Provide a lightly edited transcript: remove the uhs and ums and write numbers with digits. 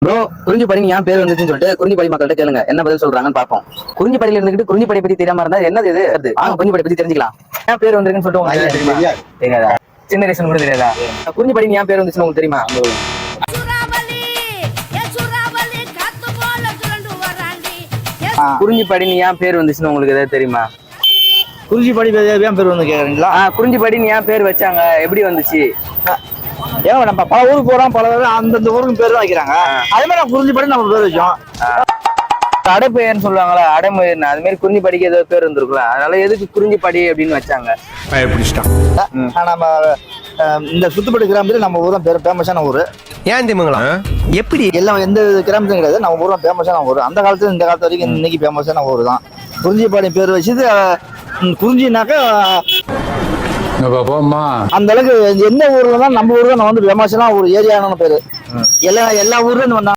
Bro, Kurinjipadi ஏன் பேர் வந்துச்சுன்னு சொல்லிட்டு குறிஞ்சிப்பாடி மக்கள்கிட்ட கேளுங்க, என்ன பதில் சொல்றாங்கன்னு பார்ப்போம். குறிஞ்சிப்பாடியில இருந்துட்டு குறிஞ்சிப்பாடி பத்தி தெரியாம இருந்தா என்னது இது? குறிஞ்சிப்பாடி பத்தி தெரிஞ்சுக்கலாம். ஏன் பேர் வந்திருக்குன்னு சொல்லிட்டு உங்களுக்கு தெரியுமா? தெரியாதா? சின்ன ரீசன் கூட தெரியாதா? குறிஞ்சிப்பாடி ஏன் பேர் வந்துச்சுன்னு உங்களுக்கு தெரியுமா? குறிஞ்சிப்பாடி ஏன் பேர் வந்துச்சுன்னு உங்களுக்கு ஏதாவது தெரியுமா? குறிஞ்சிப்பாடி ஏன் பேர் வந்து கேக்குறீங்களா? குறிஞ்சிப்பாடி ஏன் பேர் வச்சாங்க, எப்படி வந்துச்சு? ஏன் நம்ம பல ஊருக்கு போறோம், பல அந்தந்த ஊருக்கு பேர் தான் வைக்கிறாங்க. அதே மாதிரி நான் குறிஞ்சிப்பாடி நம்ம பேர் வச்சோம். அடைப்பெயர்னு சொல்லுவாங்களா, அடைமொழின்னு, அது மாதிரி குறிஞ்சிப்பாடிக்கு ஏதோ பேர் இருந்திருக்குல்ல, அதனால எதுக்கு குறிஞ்சிப்பாடி அப்படின்னு வச்சாங்க? நம்ம இந்த சுத்துப்பட்டு கிராமத்துல நம்ம ஊர் தான் பேர் ஃபேமஸான ஊர். ஏன் தெரியுங்களா? எப்படி எல்லாம் எந்த கிராமத்தும் கிடையாது, நம்ம ஊர் தான் ஃபேமஸான ஊர். அந்த காலத்துல இந்த காலத்து வரைக்கும் இன்னைக்கு ஃபேமஸான ஊர் தான் குறிஞ்சிப்பாடி பேர் வச்சது. குறிஞ்சினாக்கா அந்த அளவுக்கு எந்த ஊர்ல தான் நம்ம ஊர் தான் வந்து ஃபேமஸான ஒரு ஏரியான பேரு. எல்லா ஊர்ல இருந்து